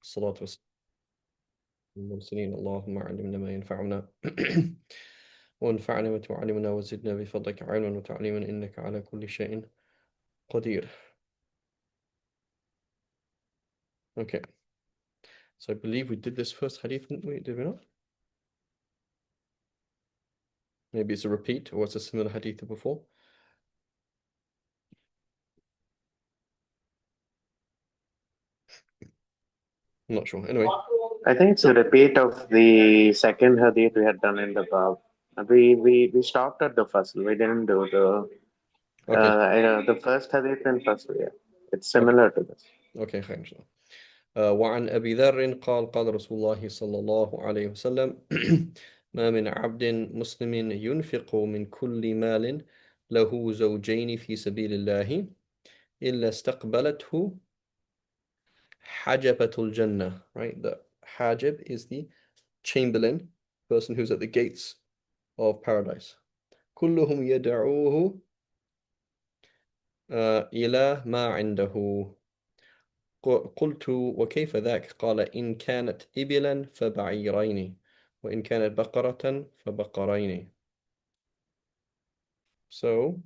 الصلاة والسلام على المرسلين. اللهم علمنا ما ينفعنا وانفعنا ما تعلمنا وزدنا بفضلك علما وتعليما إنك على كل شيء قدير. Okay, so I believe we did this first hadith, didn't we? Did we not? Maybe it's a repeat or it's a similar hadith to before. I'm not sure. Anyway, I think it's a repeat of the second hadith we had done in the Bab. We stopped at the first. We didn't do okay, the first hadith and first. Yeah, it's okay, similar to this. okay. خير إن شاء الله. وعن أبي ذر قال قال رسول الله صلى الله عليه وسلم ما من عبد مسلم ينفق من كل مال له زوجين في سبيل الله إلا استقبلته حجبة الجنة. Right, the hajib is the chamberlain, person who's at the gates of paradise. كلهم يدعوه إلى ما عنده. قلت وكيف ذاك؟ قال إن كانت إبلا فبعيرين وإن كانت بقرة فبقرين. So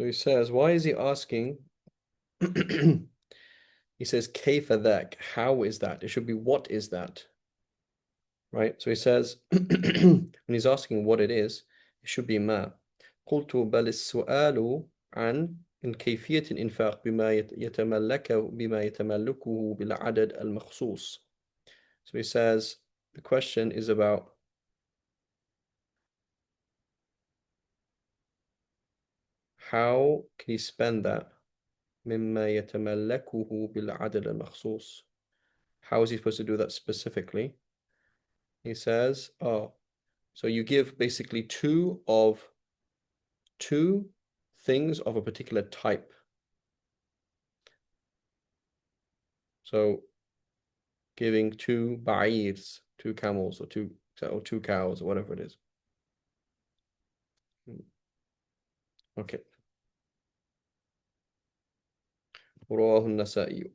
he says, why is he asking? He says, كيف ذاك? How is that? It should be, what is that? Right? So he says, when he's asking what it is, it should be ما. قلت بل السؤال عن كيفية الإنفاق بما يتملكه بالعدد المخصوص. So he says, the question is about how can he spend that مما يتملكه بالعدد المخصوص. How is he supposed to do that specifically? He says, oh, so you give basically two things of a particular type. So giving two ba'irs, two camels, or two cows, or whatever it is. Okay. رواه النسائي.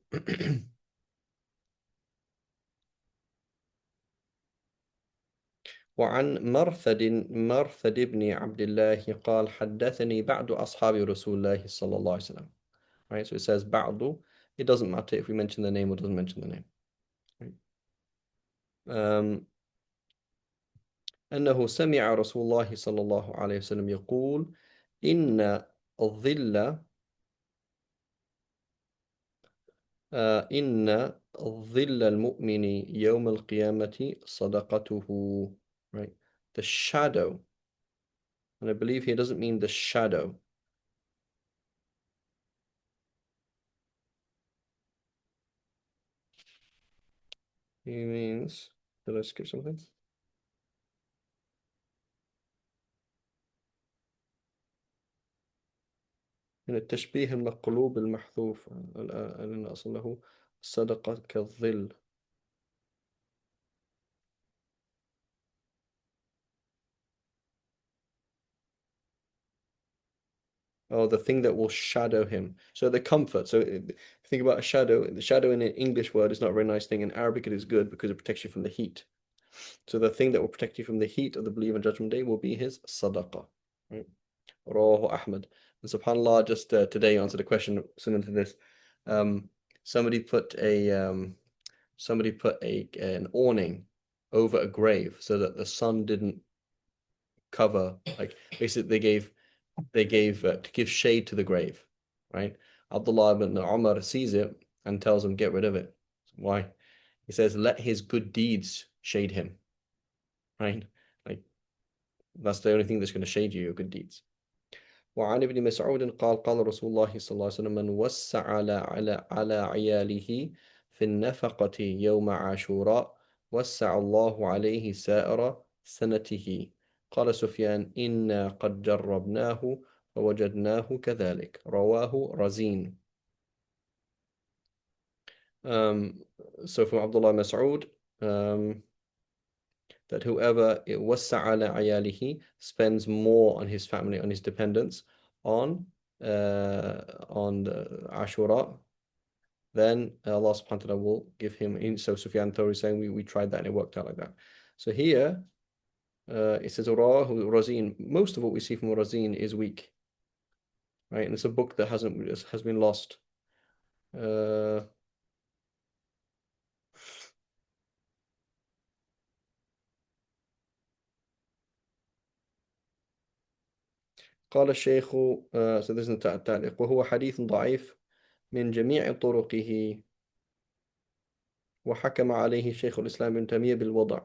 وعن مرثد بن عبد الله قال حدثني بعض أصحاب رسول الله صلى الله عليه وسلم. Right, so it says بعض. It doesn't matter if we mention the name or doesn't mention the name. Right. أنه سمع رسول الله صلى الله عليه وسلم يقول إن الظل إن ظل المؤمن يوم القيامة صدقته. Right, the shadow, and I believe he doesn't mean the shadow. He means, did I skip something? من التشبيه المقلوب المحذوف لأن أصله الصدقة كالظل. Oh, the thing that will shadow him. So the comfort. So think about a shadow. The shadow in an English word is not a very nice thing. In Arabic, it is good because it protects you from the heat. So the thing that will protect you from the heat of the believer on Judgment Day will be his sadaqah. Right? Rawahu Ahmad. And subhanAllah, just today answered a question similar to this. Somebody put an awning over a grave so that the sun didn't cover. Like basically, they gave to give shade to the grave, right? Abdullah ibn Umar sees it and tells him, get rid of it. Why? He says, let his good deeds shade him, right? Like that's the only thing that's going to shade you, your good deeds. وعن ابن مسعود قال قال رسول الله صلى الله عليه وسلم من وسع على عياله في النفقة يوم عاشوراء وسع الله عليه سائر سنته. قال سفيان إنا قد جربناه فوجدناه كذلك. رواه رزين. Um, so from Abdullah Mas'ud, that whoever wassa ala ayalihi spends more on his family, on his dependents, on Ashura, then Allah subhanahu wa ta'ala will give him. So Sufyan Thawri is saying we tried that and it worked out like that. So here it says Rahu Razin. Most of what we see from Razin is weak, right? And it's a book that has been lost. قال الشيخ so this is التعليق وهو حديث ضعيف من جميع طرقه وحكم عليه شيخ الإسلام ابن تيمية بالوضع.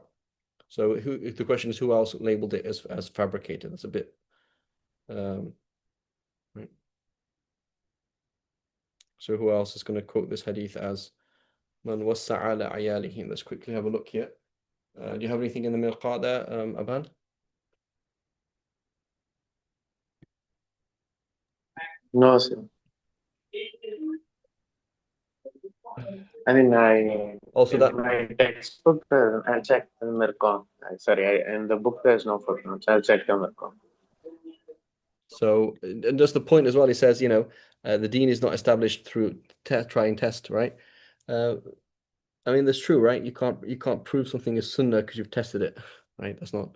So the question is who else labeled it as fabricated? That's a bit right. So who else is going to quote this hadith as Man wassa ala ayalihi? Let's quickly have a look here. Do you have anything in the Mirqat there, Aban? No, sir. I mean, Also in that my textbook, I checked the Mircom. Sorry, in the book there's no footnotes. I'll check the Mircom. so and just the point as well, he says, the deen is not established through try and test, right? I mean, that's true, right? You can't prove something is sunnah because you've tested it, right? That's not.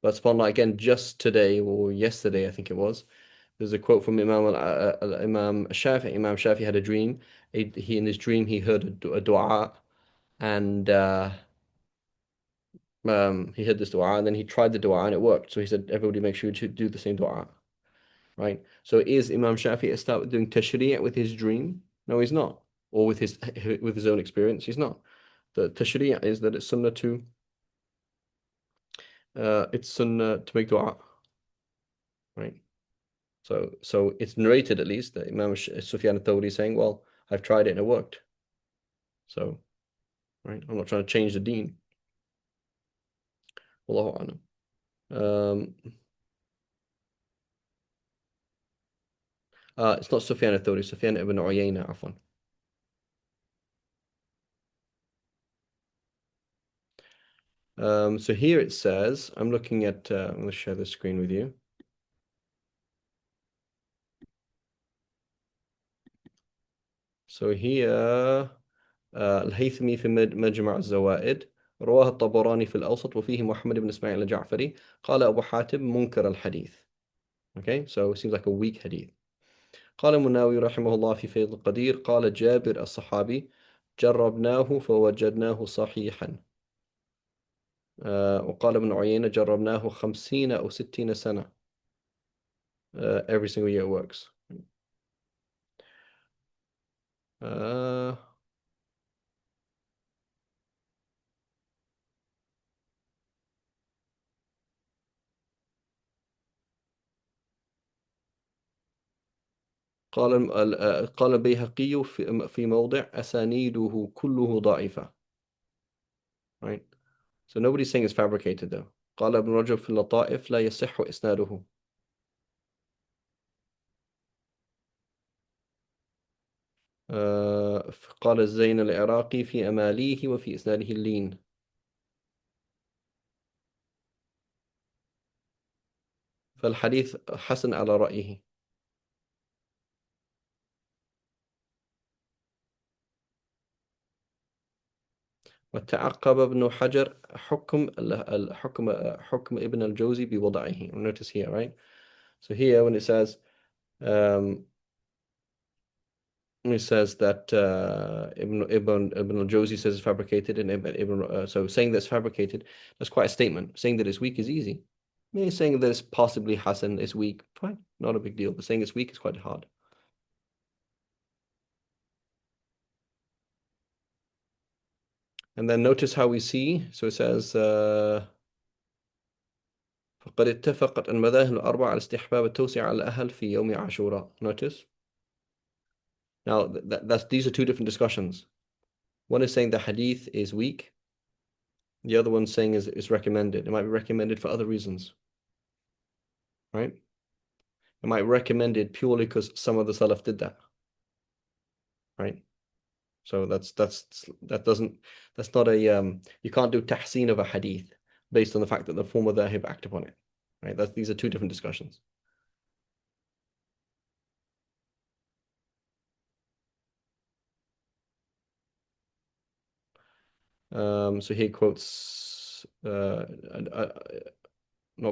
But subhanAllah, again, just today or yesterday, I think it was. There's a quote from Imam Shafi. Imam Shafi had a dream. He in his dream he heard a dua, and he heard this dua, and then he tried the dua, and it worked. So he said, everybody, make sure to do the same dua, right? So is Imam Shafi start doing tashri' with his dream? No, he's not. Or with his own experience, he's not. The tashri' is that it's sunnah to make dua, right? So it's narrated at least that Imam Sufyan al-Thawri is saying, well, I've tried it and it worked. So, right, I'm not trying to change the deen. Wallahu a'lam. It's not Sufyan al-Thawri, Sufyan ibn Uyayna, afwan. So here it says, I'm looking at, I'm going to share the screen with you. So here الهيثمي في مجمع الزوائد رواه الطبراني في الأوسط وفيه محمد بن إسماعيل الجعفري قال أبو حاتم منكر الحديث. Okay, so it seems like a weak hadith. قال المناوي رحمه الله في فيض القدير قال جابر الصحابي جربناه فوجدناه صحيحا. وقال ابن عيينة جربناه 50 أو 60 سنة. Every single year it works. قال البيهقي في موضع أسانيده كله ضعيفة. Right? So nobody's saying it's fabricated though. قال ابن رجب في اللطائف لا يصح إسناده. قال الزين العراقي في أماليه وفي إسناده اللين. فالحديث حسن على رأيه. وتعقب ابن حجر حكم ابن الجوزي بوضعه. Notice here, right? So here when it says that Ibn al-Jawzi says it's fabricated, and so saying that's fabricated, that's quite a statement. Saying that it's weak is easy. Maybe saying that it's possibly Hasan is weak, fine, not a big deal. But saying it's weak is quite hard. And then notice how we see. So it says فقد اتفقت المذاهب الأربعة على استحباب التوسعة على الأهل في يوم عاشوراء. Notice. Now, that's these are two different discussions. One is saying the hadith is weak. The other one's saying is recommended. It might be recommended for other reasons, right? It might be recommended purely because some of the Salaf did that, right? So that doesn't that's not a you can't do tahseen of a hadith based on the fact that the former dhahib act upon it, right? These are two different discussions. So he quotes not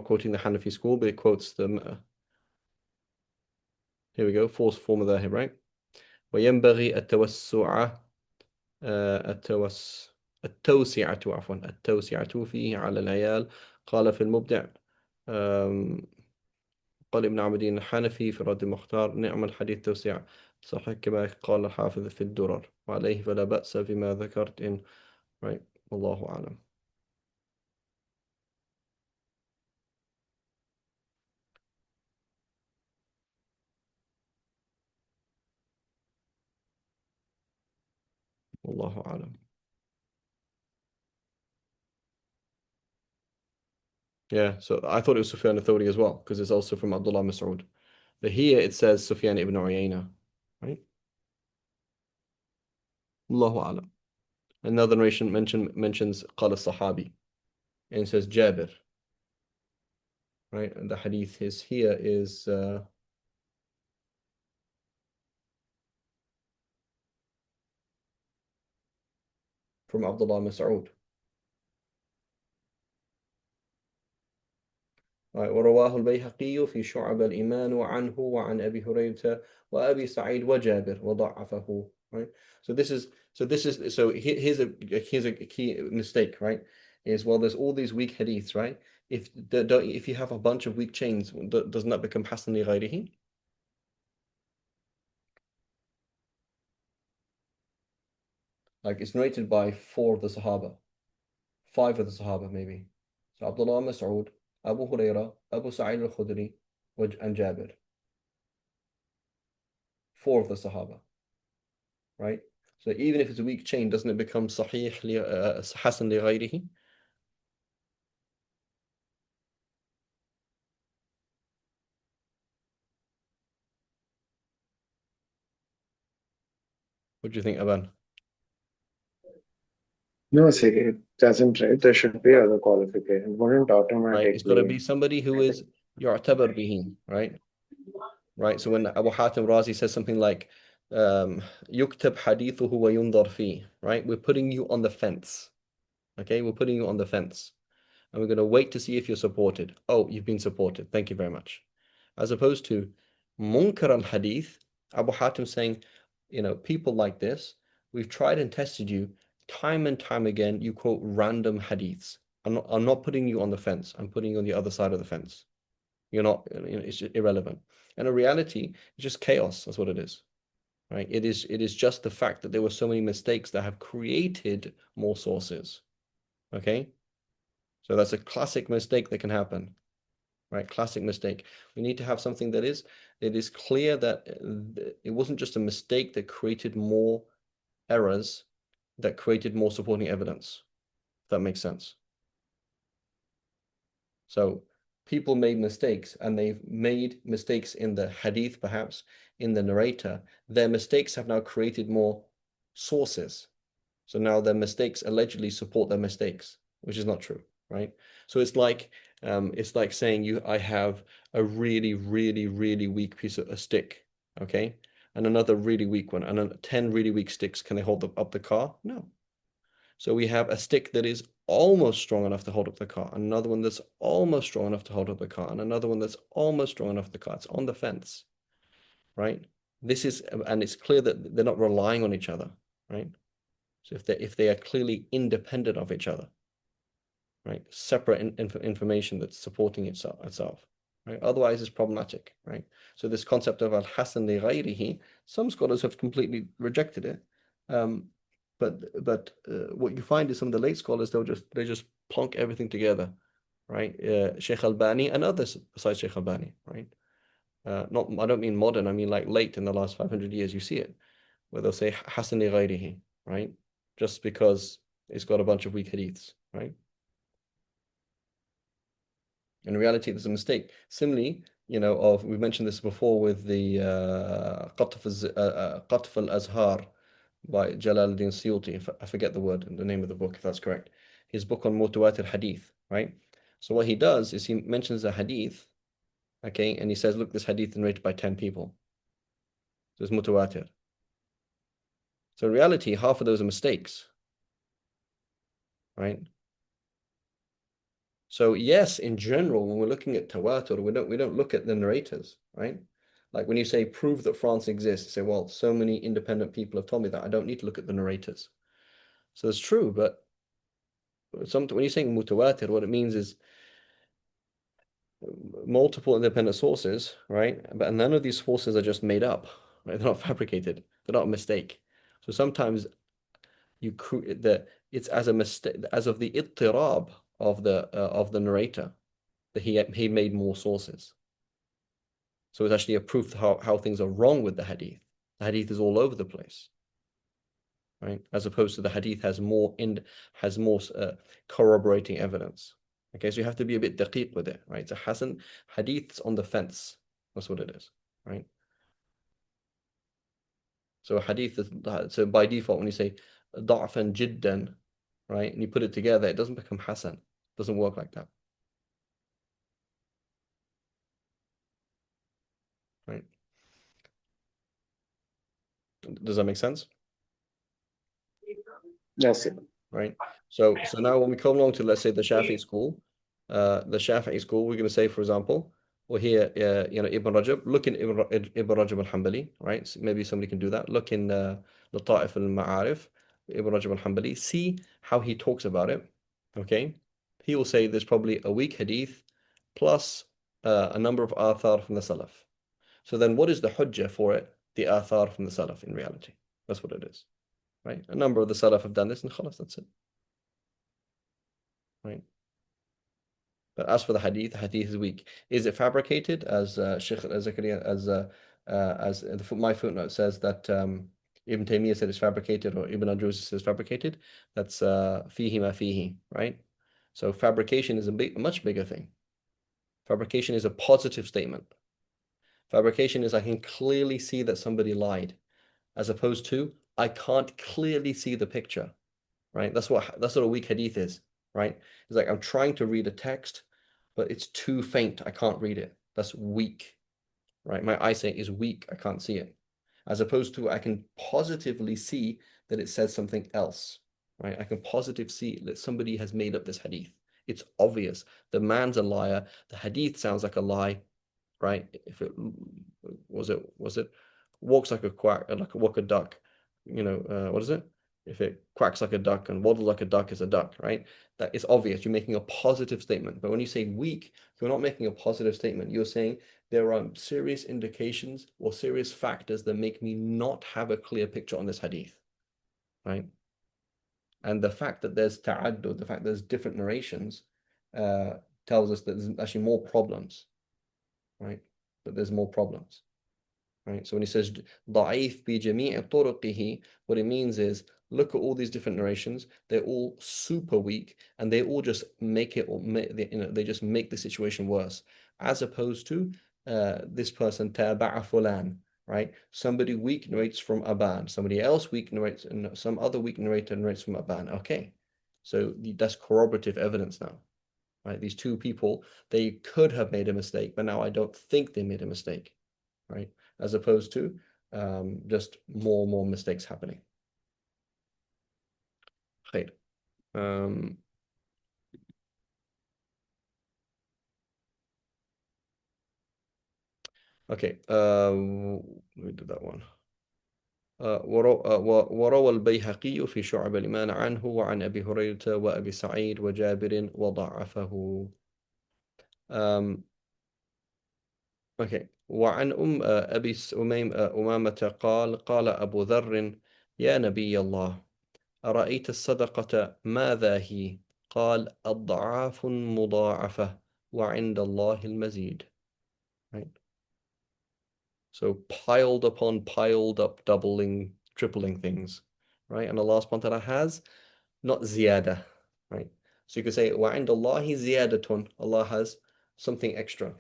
quoting the Hanafi school, but he quotes them. Here we go, fourth former dhahib, right? وينبغي التوسع التوس التوسعة عفوا التوسعة فيه على العيال. قال في المبدع قال ابن عبدين الحنفي في رد المختار نعم الحديث توسعة صحيح كما قال الحافظ في الدرر وعليه فلا بأس بما ذكرت إن right والله أعلم. والله أعلم. Yeah, so I thought it was Sufyan al-Thawri as well because it's also from Abdullah Mas'ud. But here it says Sufyan ibn Uyayna, right? Allahu A'lam. Another narration mentions قال الصحابي and it says Jabir, right? And the hadith is here is from Abdullah Mas'ud. Right, ورواه البيهقي في شعب الإيمان وعنه وعن أبي هريرة وأبي سعيد وجابر وضعفه. Right. Here's a key mistake, right? Is well, there's all these weak hadiths, right? If you have a bunch of weak chains, doesn't that become Hasan li ghayrihi? Like it's narrated by four of the Sahaba, five of the Sahaba maybe. So Abdullah Mas'ud, Abu Huraira, Abu Sa'id al-Khudri, and Jabir. Four of the Sahaba, right? So even if it's a weak chain, doesn't it become Sahih Hasan li ghayrihi? What do you think, Aban? No, see, it doesn't. Right? There should be other qualifications. Wouldn't Right? It's got to be automatically. somebody who is yu'tabar bihi, right? Right. So when Abu Hatim Razi says something like yuktab hadithuhu wa yundar fi, right? We're putting you on the fence. Okay, we're putting you on the fence. And we're going to wait to see if you're supported. Oh, you've been supported. Thank you very much. As opposed to Munkar al Hadith, Abu Hatim saying, people like this, we've tried and tested you time and time again. You quote random hadiths. I'm not putting you on the fence. I'm putting you on the other side of the fence. You're not, it's irrelevant. And in reality, it's just chaos. That's what it is, right? It is just the fact that there were so many mistakes that have created more sources. Okay, so that's a classic mistake that can happen, right? Classic mistake. We need to have something that is clear that it wasn't just a mistake that created more errors, that created more supporting evidence. If that makes sense. So people made mistakes, and they've made mistakes in the hadith, perhaps in the narrator. Their mistakes have now created more sources. So now their mistakes allegedly support their mistakes, which is not true, right? So it's like saying I have a really, really, really weak piece of a stick, okay, and another really weak one, and 10 really weak sticks. Can they hold up the car? No. So we have a stick that is almost strong enough to hold up the car, and another one that's almost strong enough to hold up the car, and another one that's almost strong enough the car. It's on the fence, right? And it's clear that they're not relying on each other, right? So if they are clearly independent of each other, right? Separate information that's supporting itself, right? Otherwise, it's problematic, right? So this concept of al-hasan li ghayrihi, some scholars have completely rejected it. But what you find is some of the late scholars, they just plonk everything together, right? Sheikh Albani and others besides Sheikh Albani, right? Not I don't mean modern, I mean like late in the last 500 years. You see it. where they'll say حسن لغيره, right? Just because it's got a bunch of weak hadiths, right? In reality, there's a mistake. Similarly, we mentioned this before with the Qatf al-Azhar by Jalal al-Din Suyuti. I forget the name of the book, if that's correct. His book on Mutawatir Hadith, right? So what he does is he mentions a hadith, okay, and he says, look, this hadith is narrated by 10 people. So it's Mutawatir. So in reality, half of those are mistakes, right? So yes, in general, when we're looking at tawatur, we don't look at the narrators, right? Like when you say prove that France exists, say, well, so many independent people have told me that I don't need to look at the narrators. So it's true, but when you're saying mutawatir, what it means is multiple independent sources, right? But none of these sources are just made up, right? They're not fabricated. They're not a mistake. So sometimes it's as a mistake, as of the ittirab of the narrator, that he made more sources. So it's actually a proof how things are wrong with the hadith. The hadith is all over the place, right? As opposed to the hadith has more corroborating evidence. Okay, so you have to be a bit daqiq with it, right? So Hasan hadith's on the fence. That's what it is, right? So a hadith is so by default when you say ضعفا جدا, right, and you put it together, it doesn't become Hasan. It doesn't work like that, right? Does that make sense? Yes. Right? So now when we come along to, let's say, the Shafi'i school, we're going to say, for example, well here, Ibn Rajab, look in Ibn Rajab al-Hanbali, right? So maybe somebody can do that. Look in Lata'if al-Ma'arif, Ibn Rajab al-Hanbali, see how he talks about it, okay? He will say there's probably a weak hadith plus a number of athar from the Salaf. So then what is the hujjah for it? The athar from the Salaf in reality. That's what it is, right? A number of the Salaf have done this, and khalas, that's it, right? But as for the hadith is weak. Is it fabricated? As Sheikh Zakaria, my footnote says that Ibn Taymiyyah said it's fabricated, or Ibn al-Jawzi says fabricated. That's fihi ma fihi, right? So fabrication is a much bigger thing. Fabrication is a positive statement. Fabrication is I can clearly see that somebody lied, as opposed to I can't clearly see the picture, right? That's what a weak hadith is, right? It's like I'm trying to read a text, but it's too faint. I can't read it. That's weak, right? My eyesight is weak. I can't see it. As opposed to I can positively see that it says something else, right? I can positively see that somebody has made up this hadith. It's obvious. The man's a liar. The hadith sounds like a lie, right? If it was it walks like a quack, like a walk a duck, what is it? If it quacks like a duck and waddles like a duck is a duck, right? That is obvious. You're making a positive statement. But when you say weak, you're not making a positive statement. You're saying there are serious indications or serious factors that make me not have a clear picture on this hadith, right? And the fact that there's ta'addud, the fact that there's different narrations, tells us that there's actually more problems, right? That there's more problems, right? So when he says ضعيف بجميع طرقه, what it means is look at all these different narrations. They're all super weak, and they all just make it, or they just make the situation worse. As opposed to this person تابع فلان, right? Somebody weak narrates from Aban. Somebody else weak narrates, and some other weak narrator narrates from Aban. Okay, so that's corroborative evidence now, right? These two people, they could have made a mistake, but now I don't think they made a mistake, right? As opposed to just more and more mistakes happening. خير. Okay, we did that one. وروى البيهقي في شعب الإيمان عنه وعن أبي هريرة وأبي سعيد وجابر وضعفه. Okay. وعن أبي أمامة قال أبو ذر يا نبي الله أرأيت الصدقة ماذا هي؟ قال أضعاف مضاعفة وعند الله المزيد. Right. So piled upon piled up, doubling, tripling things, right? And Allah subhanahu wa ta'ala has not ziyada, right? So you could say, وَعِنْدَ اللَّهِ زِيَادَةٌ. Allah has something extra.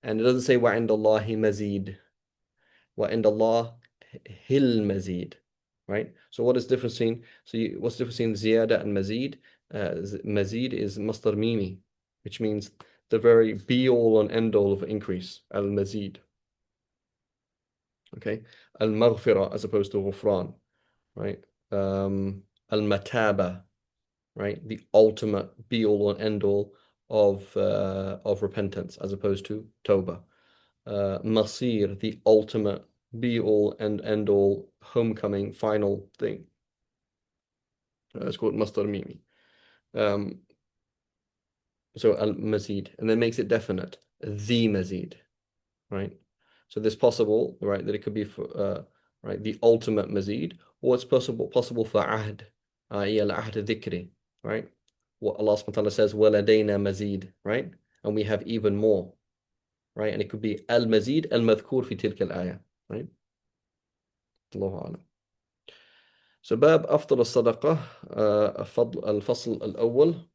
And it doesn't say وَعِنْدَ اللَّهِ مَزِيد. وَعِنْدَ اللَّهِ هِل مَزِيد, right? So what is the difference between, what's the difference between ziyada and mazid? Mazid is masdar mimi, which means the very be-all and end-all of increase, al-mazid. Okay, al-maghfirah as opposed to ghufran, right? Al-mataba, right? The ultimate be-all and end-all of repentance as opposed to tawbah. Masir, the ultimate be-all and end-all homecoming final thing. It's called masdar mimi. So al-mazid, and then makes it definite, the mazid, right? So this possible, right, that it could be for right, the ultimate mazid, or it's possible for ahd, i.e. al-ahd dhikri, right? What Allah subhanahu wa ta'ala says, waladayna mazid, right? And we have even more, right? And it could be al-mazid al-madhkur fi tilka al-ayah, right? Allahu a'lam. So باب أفضل الصدقة الفصل الأول.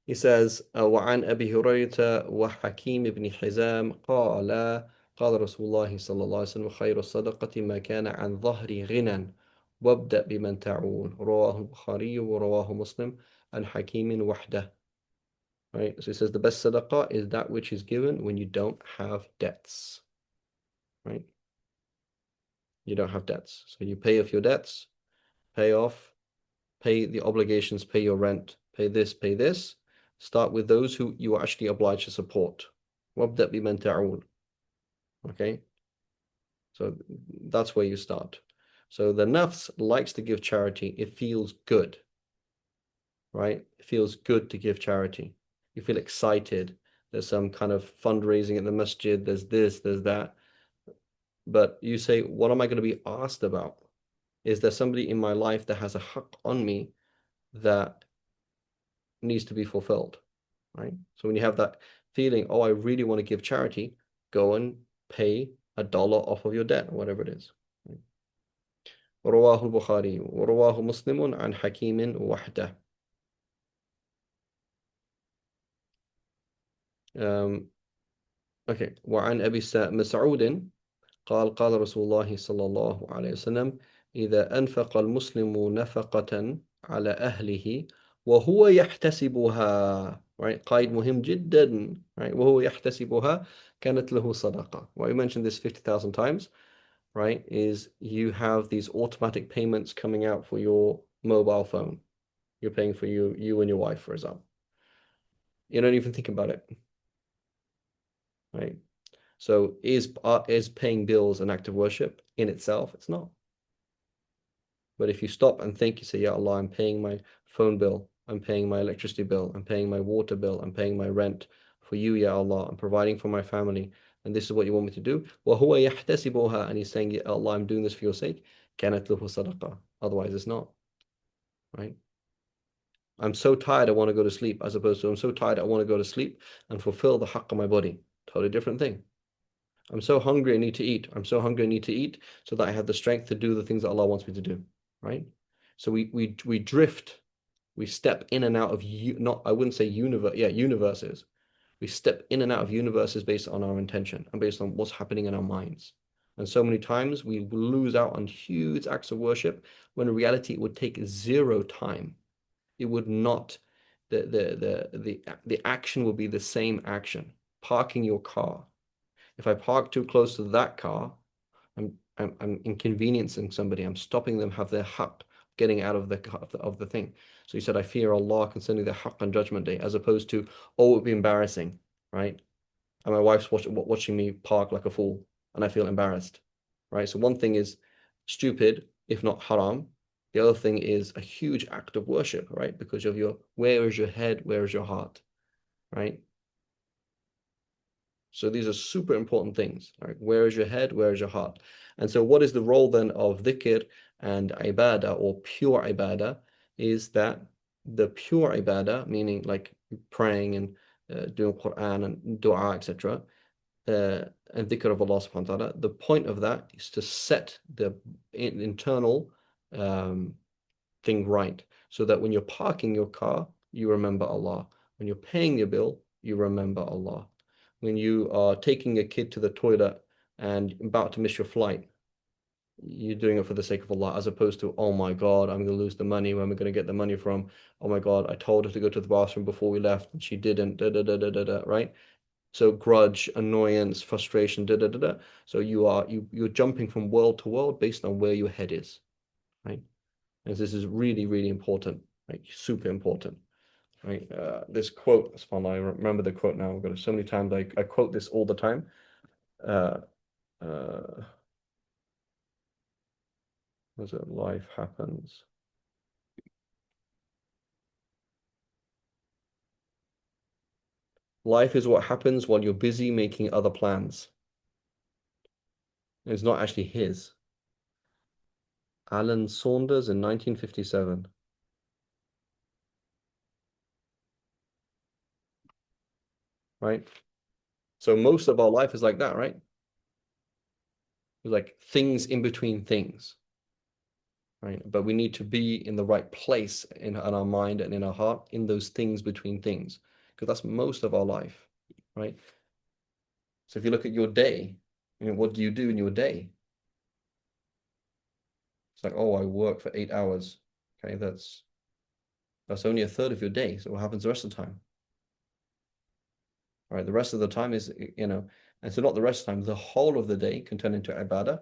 He says, وعن أبي هريرة وحكيم بن حزام قال رسول الله صلى الله عليه وسلم خير الصدقة ما كان عن ظهر غنى وابدأ بمن تعول رواه البخاري ورواه مسلم عن حكيم وحده. Right, so he says the best sadaqah is that which is given when you don't have debts. Right, you don't have debts, so you pay off your debts, pay the obligations, pay your rent, pay this. Start with those who you are actually obliged to support. وَابْدَأْ بِمَنْ تَعُولُ. Okay, so that's where you start. So the nafs likes to give charity. It feels good, right? It feels good to give charity. You feel excited. There's some kind of fundraising at the masjid. There's this, there's that. But you say, what am I going to be asked about? Is there somebody in my life that has a haqq on me that needs to be fulfilled, right? So when you have that feeling, oh, I really want to give charity, go and pay $1 off of your debt, or whatever it is. رواه البخاري ورواه مسلم عن حكيم وحده. Okay. وعن أبي مسعود قال رسول الله صلى الله عليه وسلم إذا أنفق المسلم نفقة على أهله وهو يحتسبها, right, قيد مهم جدا, right, وهو يحتسبها كانت له صدقة. Why we mentioned this 50,000 times, right, is you have these automatic payments coming out for your mobile phone. You're paying for you and your wife, for example. You don't even think about it, right? So is paying bills an act of worship in itself? It's not. But if you stop and think, you say, Ya Allah, I'm paying my phone bill, I'm paying my electricity bill, I'm paying my water bill, I'm paying my rent for you, Ya Allah, I'm providing for my family, and this is what you want me to do. وَهُوَ يَحْتَسِبُهَا, and he's saying, Ya Allah, I'm doing this for your sake. كَانَتْ لَهُ صَدَقَةً. Otherwise, it's not. Right? I'm so tired, I want to go to sleep, as opposed to I'm so tired, I want to go to sleep and fulfill the haqq of my body. Totally different thing. I'm so hungry, I need to eat. I'm so hungry, I need to eat so that I have the strength to do the things that Allah wants me to do, right? So we drift, we step in and out of not, I wouldn't say universes. We step in and out of universes based on our intention and based on what's happening in our minds. And so many times we lose out on huge acts of worship when in reality it would take zero time. It would not, the action will be the same action. Parking your car. If I park too close to that car, I'm inconveniencing somebody. I'm stopping them have their haqq getting out of the thing. So he said, I fear Allah concerning their haqq on Judgment Day, as opposed to, oh, it would be embarrassing, right? And my wife's watching me park like a fool, and I feel embarrassed, right? So one thing is stupid, if not haram. The other thing is a huge act of worship, right? Because of where is your head, where is your heart, right? So these are super important things. Right? Where is your head? Where is your heart? And so what is the role then of dhikr and ibadah, or pure ibadah? Is that the pure ibadah, meaning like praying and doing Quran and dua, etc., and dhikr of Allah subhanahu wa ta'ala, the point of that is to set the internal thing right, so that when you're parking your car, you remember Allah. When you're paying your bill, you remember Allah. When you are taking a kid to the toilet and about to miss your flight, you're doing it for the sake of Allah, as opposed to, oh my God, I'm going to lose the money. Where am I going to get the money from? Oh my God, I told her to go to the bathroom before we left and she didn't, da da da da da da, right? So grudge, annoyance, frustration, da da da da. So you're jumping from world to world based on where your head is, right? And this is really, really important, like super important, right? This quote, subhanAllah, I remember the quote now. I've got it so many times. I quote this all the time. Uh, was it life happens? Life is what happens while you're busy making other plans. It's not actually his. Alan Saunders in 1957, right? So most of our life is like that, right? It's like things in between things, right? But we need to be in the right place in our mind and in our heart in those things between things, because that's most of our life, right? So if you look at your day, what do you do in your day? It's like, oh, I work for 8 hours. Okay, that's only a third of your day. So what happens the rest of the time? All right, the rest of the time is, and so not the rest of the time, the whole of the day can turn into ibadah.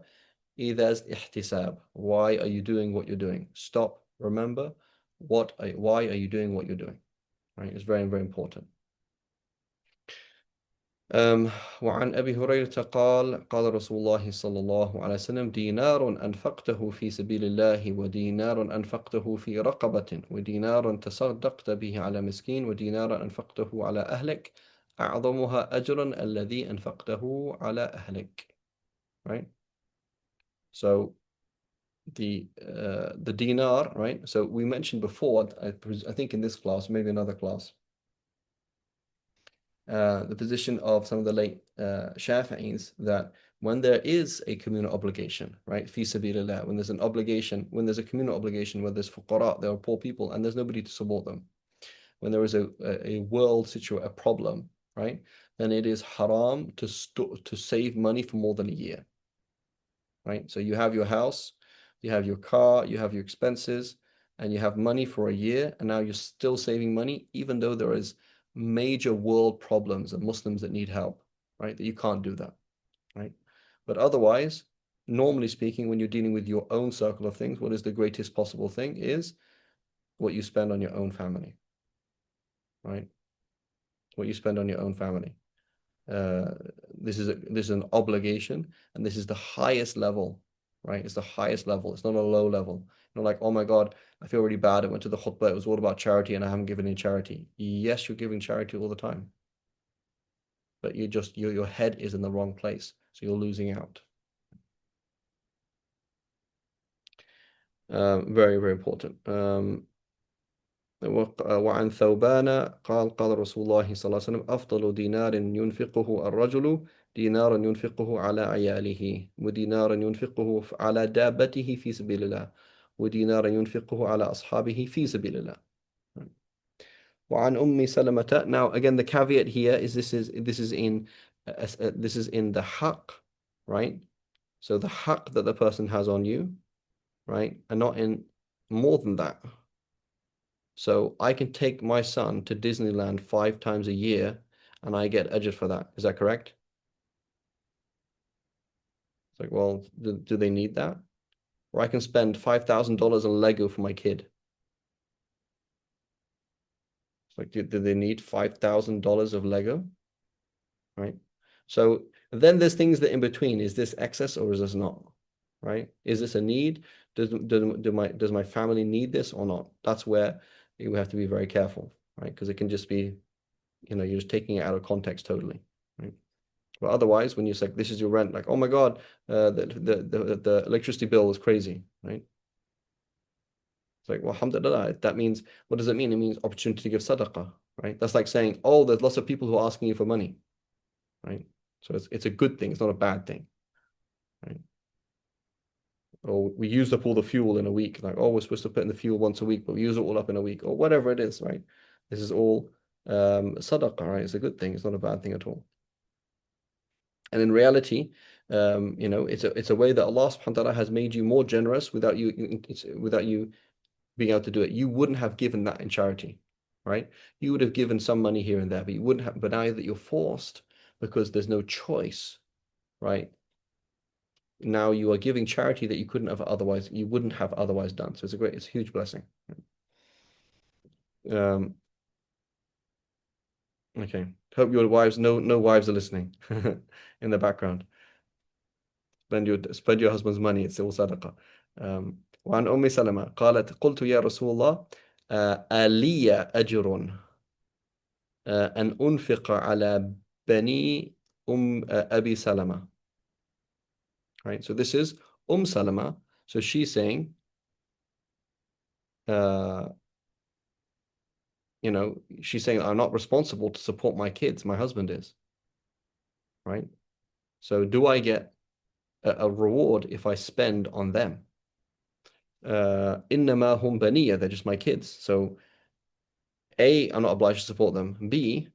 There's ihtisab. Why are you doing what you're doing? Stop, remember, why are you doing what you're doing? Right? It's very, very important. وعن أبي هريرة قال قال رسول الله صلى الله عليه وسلم دينار أنفقته في سبيل الله ودينار أنفقته في رقبة ودينار تصدقت به على مسكين ودينار أنفقته على أهلك أعظمها أجرا الذي أنفقته على أهلك. Right? So the dinar, right? So we mentioned before, I think in this class, maybe another class, the position of some of the late Shafi'is, that when there is a communal obligation, right, fi sabilillah, when there's an obligation, when there's a communal obligation, where there's fuqara, there are poor people, and there's nobody to support them, when there is a world situation, a problem, right, then it is haram to save money for more than a year, right? So you have your house, you have your car, you have your expenses, and you have money for a year, and now you're still saving money, even though there is major world problems and Muslims that need help, right? That you can't do that, right? But otherwise, normally speaking, when you're dealing with your own circle of things, what is the greatest possible thing is what you spend on your own family, right? What you spend on your own family. Uh, this is an obligation, and this is the highest level, right? It's the highest level. It's not a low level. You're like, oh my God, I feel really bad. I went to the khutbah. It was all about charity, and I haven't given any charity. Yes, you're giving charity all the time, but your head is in the wrong place, so you're losing out. Very, very important. وعن ثوبان قال رسول الله صلى الله عليه وسلم أفضل دينار ينفقه الرجل دينار ينفقه على عياله ودينار ينفقه على دابته في سبيل الله ودينار ينفقه على أصحابه في سبيل الله. وعن أم سلمة. Now again, the caveat here is this is in the haqq, right? So the haqq that the person has on you, right, and not in more than that. So I can take my son to Disneyland 5 times a year and I get ajr for that. Is that correct? It's like, well, do they need that? Or I can spend $5,000 on Lego for my kid. It's like, do they need $5,000 of Lego? Right? So then there's things that in between. Is this excess or is this not? Right? Is this a need? Does my family need this or not? That's where you have to be very careful, right? Because it can just be, you're just taking it out of context totally, right? But otherwise, when you say this is your rent, like, oh my God, the electricity bill is crazy, right? It's like, well, alhamdulillah, that means, what does it mean? It means opportunity to give sadaqah, right? That's like saying, oh, there's lots of people who are asking you for money, right? So it's a good thing. It's not a bad thing, right? Or we used up all the fuel in a week. Like, oh, we're supposed to put in the fuel once a week, but we use it all up in a week, or whatever it is, right? This is all sadaqah, right? It's a good thing. It's not a bad thing at all. And in reality, it's a way that Allah subhanahu wa ta'ala has made you more generous without you being able to do it. You wouldn't have given that in charity, right? You would have given some money here and there, but you wouldn't have, but now that you're forced because there's no choice, right? Now you are giving charity that you wouldn't have otherwise done. So it's a huge blessing. Um, okay. Hope your wives, no wives are listening in the background. Spend your husband's money. It's all sadaqah. وعن أم سلمة قالت قلت يا رسول الله ألي أجر أن أنفق على بني أبي سلمة. Right. So this is Salama. So she's saying, she's saying I'm not responsible to support my kids. My husband is. Right. So do I get a reward if I spend on them? إنما هم بنية. They're just my kids. So A, I'm not obliged to support them. B,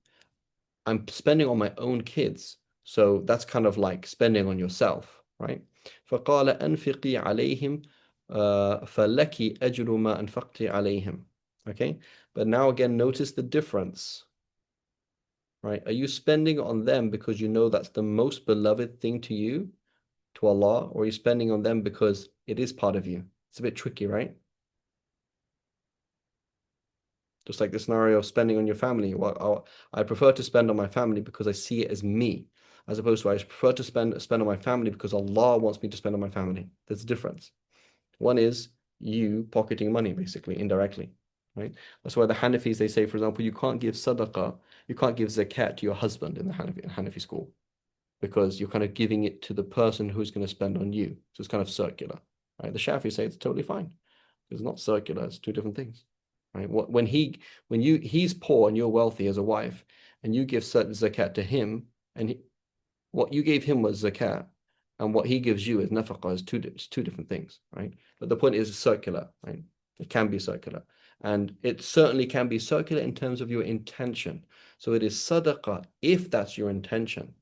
I'm spending on my own kids. So that's kind of like spending on yourself, right? فقال أنفقي عليهم فلك أجر ما أنفقت عليهم. Okay, but now again, notice the difference, right? Are you spending on them because you know that's the most beloved thing to you, to Allah, or are you spending on them because it is part of you? It's a bit tricky, right? Just like the scenario of spending on your family. Well, I prefer to spend on my family because I see it as me, as opposed to I prefer to spend on my family because Allah wants me to spend on my family. There's a difference. One is you pocketing money, basically, indirectly, right? That's why the Hanafis, they say, for example, you can't give sadaqah, you can't give zakat to your husband in the Hanafi school because you're kind of giving it to the person who's going to spend on you. So it's kind of circular, right? The Shafi say it's totally fine. It's not circular, it's two different things. Right? He's poor and you're wealthy as a wife, and you give certain zakat to him, and what you gave him was zakat, and what he gives you is nafaqah, is two different things, right? But the point is circular, right? It can be circular, and it certainly can be circular in terms of your intention. So it is sadaqah if that's your intention,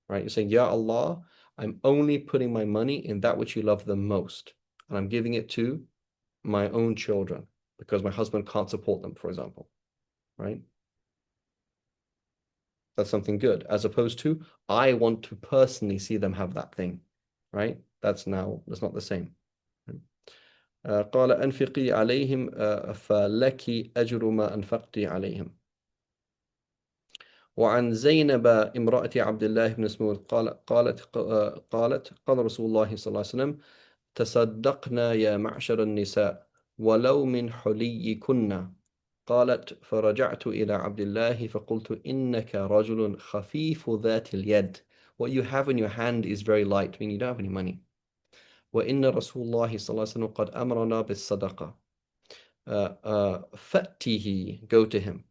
right? You're saying, Ya Allah, I'm only putting my money in that which you love the most, and I'm giving it to my own children because my husband can't support them, for example, right? That's something good, as opposed to I want to personally see them have that thing, right? That's not the same. قال أنفقي عليهم فلك أجر ما أنفقت عليهم. وعن زينب امرأة عبد الله بن مسعود قالت قال رسول الله صلى الله عليه وسلم تصدقنا يا معشر النساء ولو من حليكن. قالت فرجعت إلى عبد الله فقلت إنك رجل خفيف ذات اليد. What you have in your hand is very light, meaning you don't have any money. وإن رسول الله صلى الله عليه وسلم قد أمرنا بالصدقة. فأته, go to him,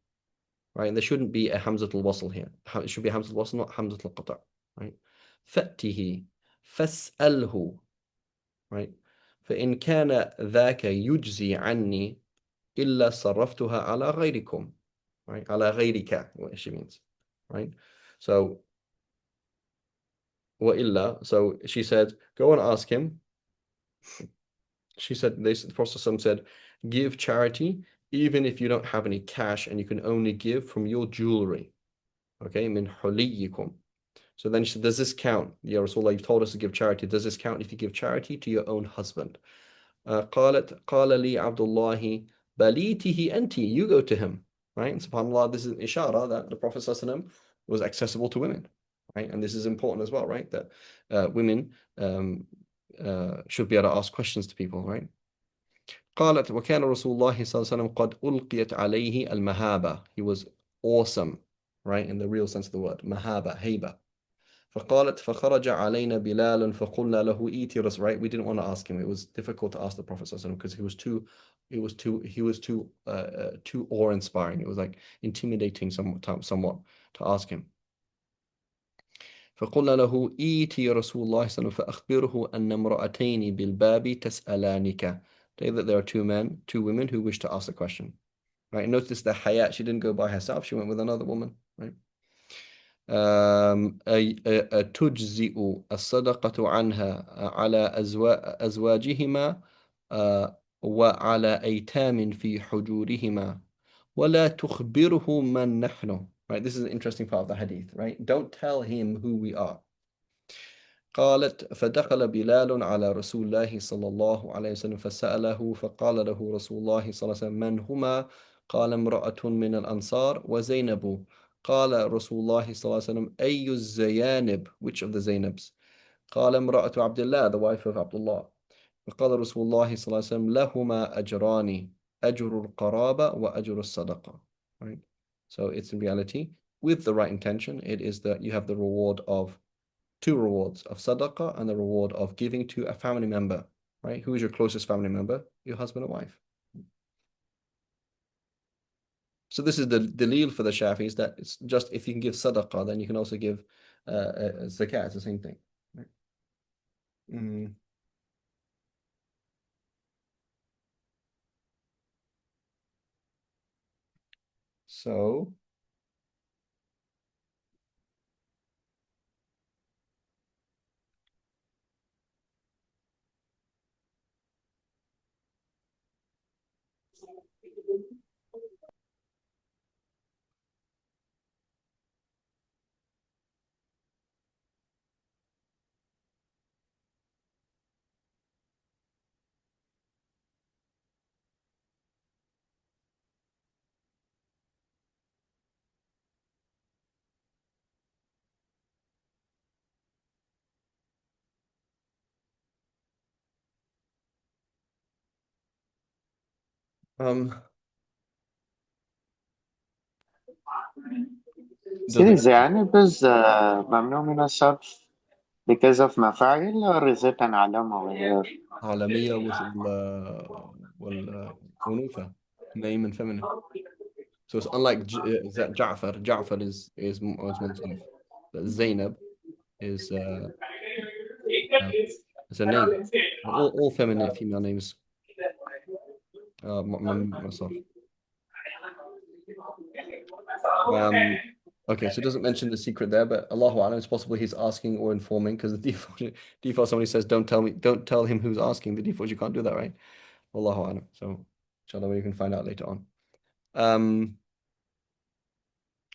right? And there shouldn't be a hamzatul wasl here. It should be hamzatul wasl, not hamzatul qata', right? فأته فاسأله, right? فإن كان ذاك يجزي عني إلا صرفتها على غيركم, right? على غيرك, what she means, right? So وإلا, so she said, go and ask him. She said, the Prophet said, give charity even if you don't have any cash and you can only give from your jewelry. Okay, min huliyikum. So then she said, does this count? Ya Rasulullah, you've told us to give charity. Does this count if you give charity to your own husband? قال لي عبد الله بليته أنت, you go to him, right? And subhanAllah, this is an ishara that the Prophet ﷺ was accessible to women, right? And this is important as well, right? That women should be able to ask questions to people, right? قالت وكان رسول الله صلى الله عليه وسلم قد ألقيت عليه المهابة. He was awesome, right? In the real sense of the word, mahaba, haiba. فقالت فخرج علينا بلال فقلنا له إيتي رسول, right? We didn't want to ask him. It was difficult to ask the Prophet because he was too awe-inspiring. It was like intimidating somewhat to ask him. فقلنا له إيتي رسول الله صلى الله عليه وسلم فأخبره أن امرأتين بالباب تسألانك. Say that there are two women who wish to ask the question. Right? Notice the hayat, she didn't go by herself, she went with another woman. Right? تجزئ الصدقة عنها على أزواجهما وعلى أيتام في حجورهما ولا تخبره من نحن. Right, this is an interesting part of the hadith, right? Don't tell him who we are. قالت فدخل بلال على رسول الله صلى الله عليه وسلم فسأله فقال له رسول الله صلى الله عليه وسلم من هما؟ قال امرأة من الأنصار وزينب. قال رسول الله صلى الله عليه وسلم أي الزيانب, which of the Zainabs؟ قال امرأة عبد الله, the wife of Abdullah. فقال رسول الله صلى الله عليه وسلم لهما أجران أجر القرابة وأجر الصدقة. Right? So it's in reality, with the right intention, it is that you have the reward of two rewards of sadaqah and the reward of giving to a family member, right? Who is your closest family member? Your husband or wife. So this is the dalil for the Shafis that it's just if you can give sadaqah, then you can also give zakat. It's the same thing. Right? Mm. So, um, does See, it Zainab is mamnu min as-sarf because of mafa'il, or is it an alam over here? عالمية والأنوثة, name and feminine. So it's unlike Ja'far. Ja'far is Mansuf. But Zainab is uh, it's a name. All feminine female names myself. Okay, so it doesn't mention the secret there, but Allahu Alam, it's possible he's asking or informing because the default somebody says, don't tell him who's asking. The default, you can't do that, right? Allahu Alam. So inshallah, you can find out later on.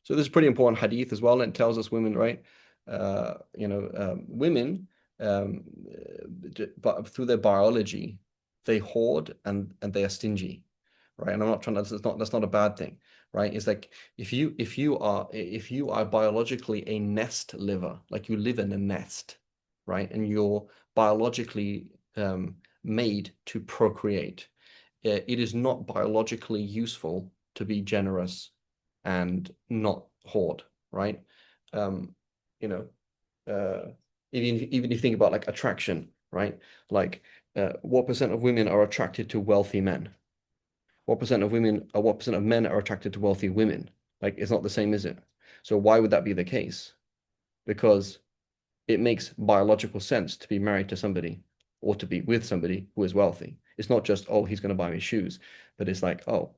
So this is pretty important hadith as well, and it tells us women, right? Women, but through their biology, they hoard and they are stingy, right? And I'm not trying to. That's not a bad thing, right? It's like if you are biologically a nest liver, like you live in a nest, right, and you're biologically made to procreate, it is not biologically useful to be generous and not hoard, right? Um, you know, even if you think about like attraction, right? Like, what percent of women are attracted to wealthy men? What percent of men are attracted to wealthy women? Like, it's not the same, is it? So why would that be the case? Because it makes biological sense to be married to somebody or to be with somebody who is wealthy. It's not just, oh, he's going to buy me shoes, but it's like, oh,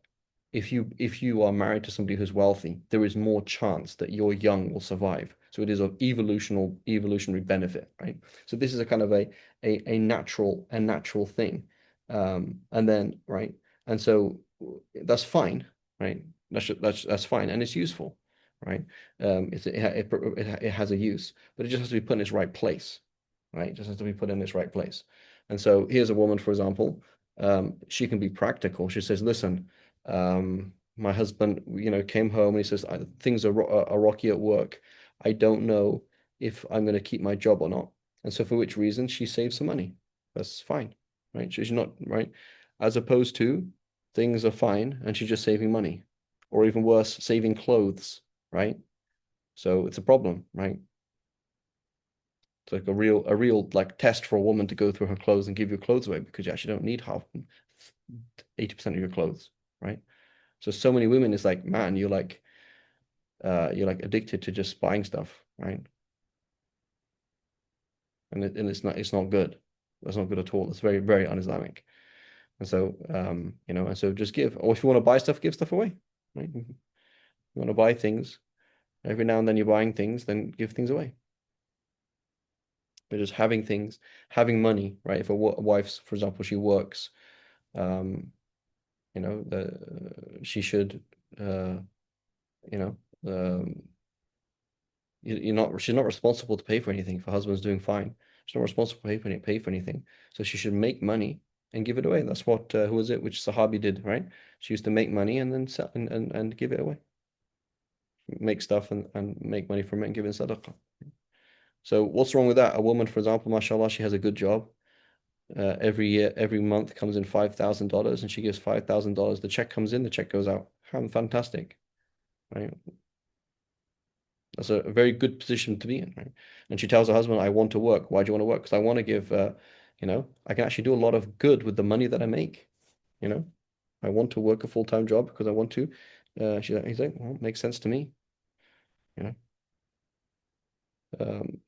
if you are married to somebody who's wealthy, there is more chance that your young will survive. So it is of evolutionary benefit, right? So this is a kind of a natural thing. And then right, and so that's fine, right? That's fine, and it's useful, right? It has a use, but it just has to be put in its right place, right? It just has to be put in its right place. And so here's a woman, for example, she can be practical. She says, listen, my husband, came home and he says, things are rocky at work. I don't know if I'm going to keep my job or not. And so for which reason she saves some money. That's fine, right? She's not, right? As opposed to things are fine and she's just saving money, or even worse, saving clothes, right? So it's a problem, right? It's like a real like test for a woman to go through her clothes and give your clothes away because you actually don't need half 80% of your clothes, right? So many women is like, man, you're like addicted to just buying stuff, right? and it's not good. That's not good at all. It's very, very un-Islamic. And so, and so just give. Or if you want to buy stuff, give stuff away. Right? You want to buy things every now and then. You're buying things, then give things away. But just having things, having money, right? If a wife's, for example, she works, um, she should, uh, you know, um, she's not responsible to pay for anything. If her husband's doing fine, she's not responsible to pay for anything. So she should make money and give it away. That's what who was it? Which Sahabi did, right? She used to make money and then sell and give it away. Make stuff and make money from it and give it sadaqah. So what's wrong with that? A woman, for example, mashallah, she has a good job. Every year, every month comes in $5,000 and she gives $5,000. The check comes in, the check goes out. Fantastic, right? That's a very good position to be in, right? And she tells her husband, I want to work. Why do you want to work? Because I want to give, I can actually do a lot of good with the money that I make, you know? I want to work a full-time job because I want to. He's like, well, it makes sense to me, you know? Um,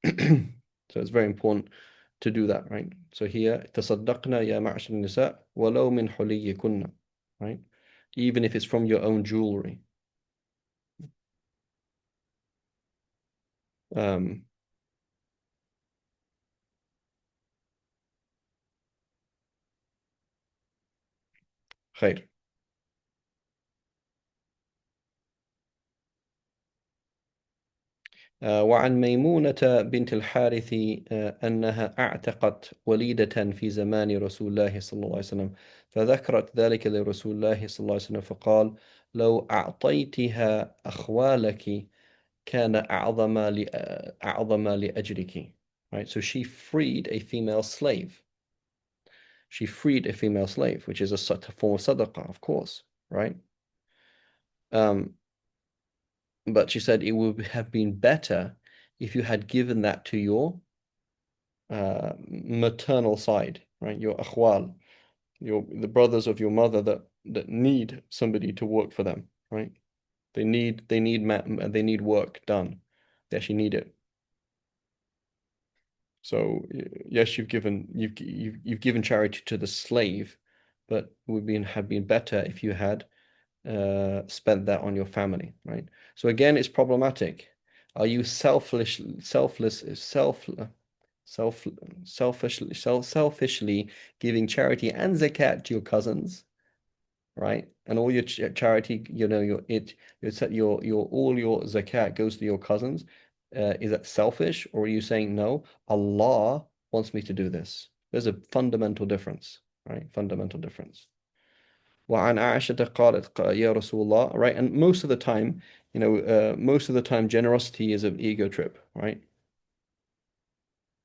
so it's very important to do that, right? So here, تصدقنا يا معشر النساء ولو من حليكن, right? Even if it's from your own jewelry. Um, خير. وعن ميمونة بنت الحارث أنها أعتقت وليدة في زمان رسول الله صلى الله عليه وسلم فذكرت ذلك لرسول الله صلى الله عليه وسلم فقال لو أعطيتها أخوالك كان أعظم لأجرك. Right, so she freed a female slave. She freed a female slave, which is a form of sadaqah, of course, right? Um, but she said it would have been better if you had given that to your maternal side, right? Your akhwal, the brothers of your mother that need somebody to work for them, right? They need work done. They actually need it. So yes, you've given charity to the slave, but it would have been better if you had spent that on your family, right? So again, it's problematic. Are you self, selfishly giving charity and zakat to your cousins, right? And all your charity, your all your zakat goes to your cousins. Is that selfish, or are you saying no? Allah wants me to do this. There's a fundamental difference, right? Fundamental difference. وعن عائشة قالت يا رسول الله, right? And most of the time, generosity is an ego trip, right?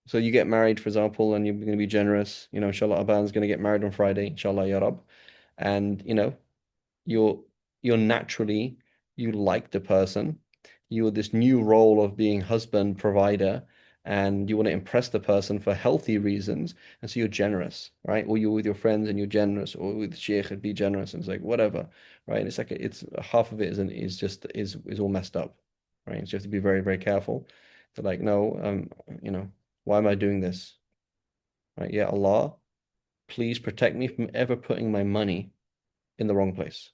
So you get married, for example, and you're going to be generous. Inshallah, Aban's going to get married on Friday, inshallah, ya Rab. And, you're you're naturally, you like the person. You're this new role of being husband, provider, and you want to impress the person for healthy reasons. And so you're generous, right? Or you're with your friends and you're generous, or with Sheikh and be generous. And it's like, whatever, right? And it's like, it's half of it is all messed up, right? So you have to be very, very careful. To like, no, why am I doing this? Right? Yeah, Allah, please protect me from ever putting my money in the wrong place.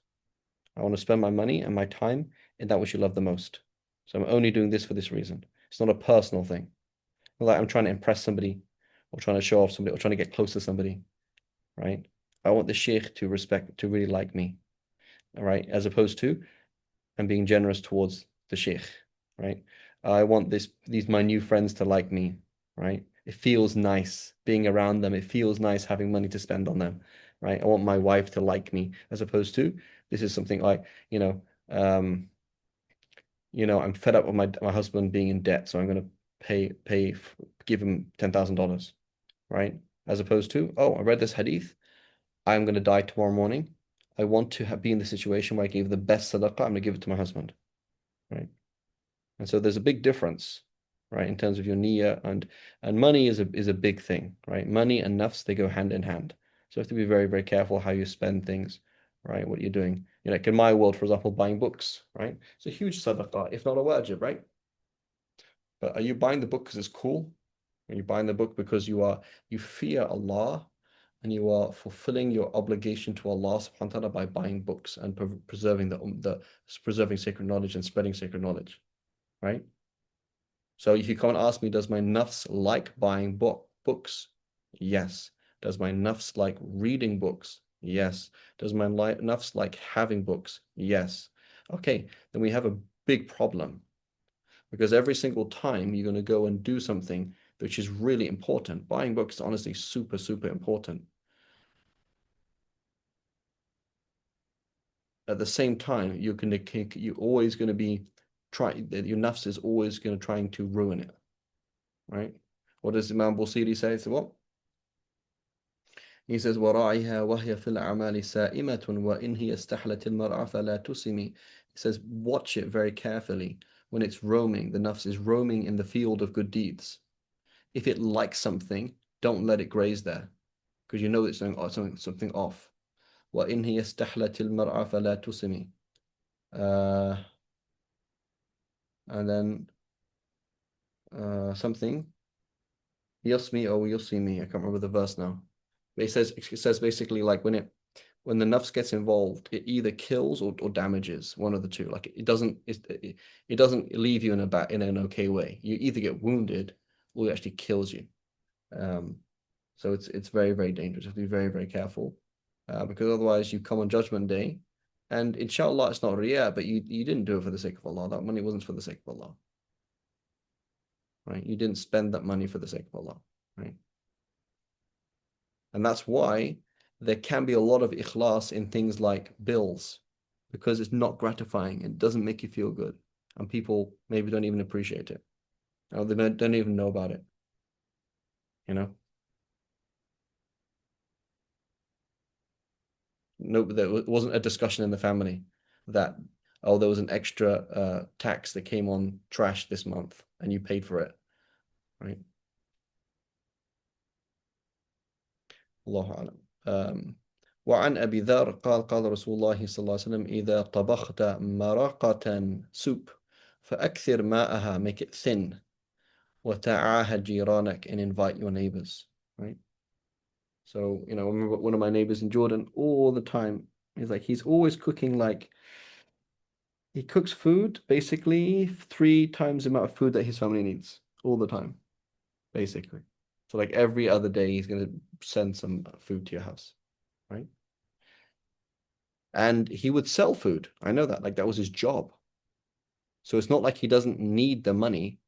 I want to spend my money and my time in that which you love the most. So I'm only doing this for this reason. It's not a personal thing. Not like I'm trying to impress somebody or trying to show off somebody or trying to get close to somebody, right? I want the sheikh to really like me, all right? As opposed to I'm being generous towards the sheikh, right? I want these my new friends to like me, right? It feels nice being around them. It feels nice having money to spend on them, right? I want my wife to like me, as opposed to this is something like, I'm fed up with my husband being in debt, so I'm going to give him $10,000, right? As opposed to, oh, I read this hadith. I'm going to die tomorrow morning. I want to be in the situation where I give the best sadaqah. I'm going to give it to my husband, right? And so there's a big difference, right, in terms of your niyyah and money is a big thing, right? Money and nafs, they go hand in hand. So you have to be very, very careful how you spend things, right? What you're doing. Like in my world, for example, buying books, right? It's a huge sadaqah, if not a wajib, right? But are you buying the book because it's cool? Are you buying the book because you fear Allah and you are fulfilling your obligation to Allah subhanahu wa ta'ala by buying books and preserving the preserving sacred knowledge and spreading sacred knowledge, right? So if you come and ask me, does my nafs like buying books? Yes. Does my nafs like reading books? Yes. Does my nafs like having books? Yes. Okay, then we have a big problem because every single time you're going to go and do something which is really important, buying books is honestly super, super important. At the same time, you're always going to be your nafs is always going to trying to ruin it, right? What does Imam Busiri say? So what? He says, وَرَاعِهَا وَهِيَ فِي الْأَعْمَالِ سَائِمَةٌ وَإِنْ هِيَ اسْتَحْلَتِ الْمَرْعَ فَلَا تُسِمِ. He says, watch it very carefully when it's roaming. The nafs is roaming in the field of good deeds. If it likes something, don't let it graze there because you know it's something off. وَإِنْ هِيَ اسْتَحْلَتِ الْمَرْعَ فَلَا تُسِمِ. And then something Yasmi or Yusimi. I can't remember the verse now. But it says basically like when the nafs gets involved, it either kills or damages, one of the two. Like it doesn't leave you in an okay way. You either get wounded or it actually kills you. So it's very, very dangerous. You have to be very, very careful. Because otherwise you come on judgment day and inshallah it's not riyah, but you didn't do it for the sake of Allah. That money wasn't for the sake of Allah. Right? You didn't spend that money for the sake of Allah. Right? And that's why there can be a lot of ikhlas in things like bills because it's not gratifying. It doesn't make you feel good. And people maybe don't even appreciate it. Or they don't even know about it. You know? No, there wasn't a discussion in the family that, oh, there was an extra tax that came on trash this month and you paid for it. Right? الله أعلم. وعن أبي ذر قال رسول الله صلى الله عليه وسلم إذا طبخت مرقة soup فأكثر ماءها, make it thin, وتعاهد جيرانك, and invite your neighbors, right? So, I remember one of my neighbors in Jordan all the time. He's always cooking, like he cooks food basically 3 times the amount of food that his family needs all the time, basically. So like every other day he's going to send some food to your house, right? And he would sell food. I know that. Like that was his job. So it's not like he doesn't need the money.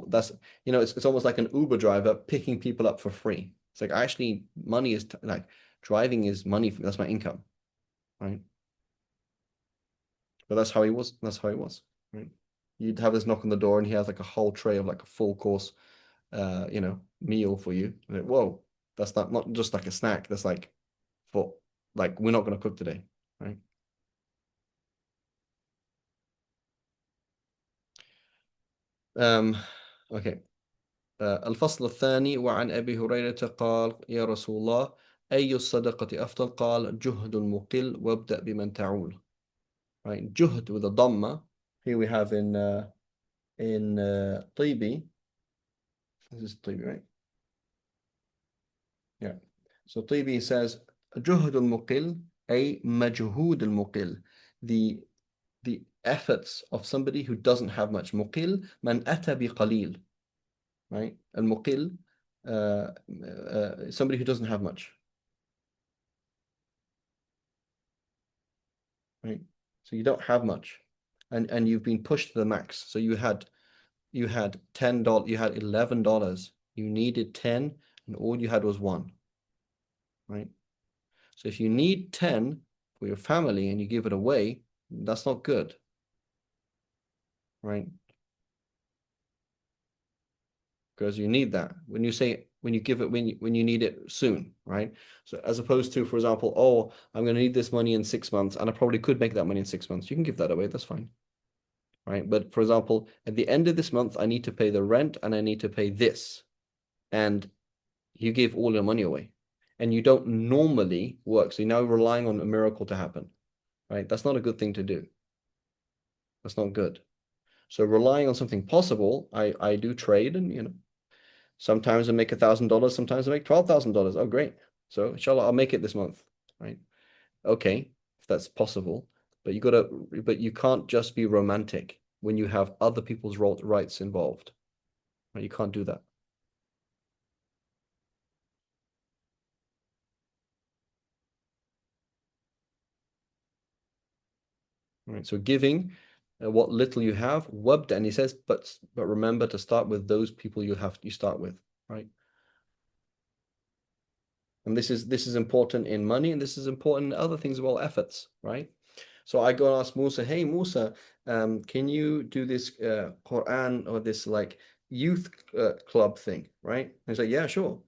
That's, it's almost like an Uber driver picking people up for free. It's like actually money is like driving is money. That's my income, right? But that's how he was. That's how he was, right? You'd have this knock on the door and he has like a whole tray of like a full course, meal for you. Like, whoa, that's not just like a snack. That's like for like we're not going to cook today, right? Okay. الفصل الثاني وعن أبي هريرة قال يا رسول الله أي الصدقة أفضل قال جهد المقل وابدأ بمن تعول, right? جهد with a dhamma. Here we have in طيبي. This is طيبي, right? Yeah. So طيبي says جهد المقل أي مجهود المقل, the efforts of somebody who doesn't have much. مقل من أتى بقليل, right? المقل somebody who doesn't have much, right? So you don't have much, and you've been pushed to the max. So you had $10, you had $11, you needed 10, and all you had was 1, right? So if you need 10 for your family and you give it away, that's not good, right? Because you need that when you give it when you need it soon, right? So as opposed to, for example, oh, I'm going to need this money in 6 months, and I probably could make that money in 6 months. You can give that away. That's fine, right? But for example, at the end of this month, I need to pay the rent and I need to pay this, and you give all your money away, and you don't normally work. So you're now relying on a miracle to happen, right? That's not a good thing to do. That's not good. So relying on something possible, I do trade, and sometimes I make $1,000, sometimes I make $12,000. Oh, great. So inshallah, I'll make it this month, right? Okay, if that's possible, but you can't just be romantic when you have other people's rights involved. Right? You can't do that. Right? So giving what little you have, wabda, and he says, but remember to start with those people you start with, right? And this is important in money, and this is important in other things as well, efforts, right? So I go and ask Musa, hey Musa, can you do this Quran or this like youth club thing, right? And he's like, yeah, sure.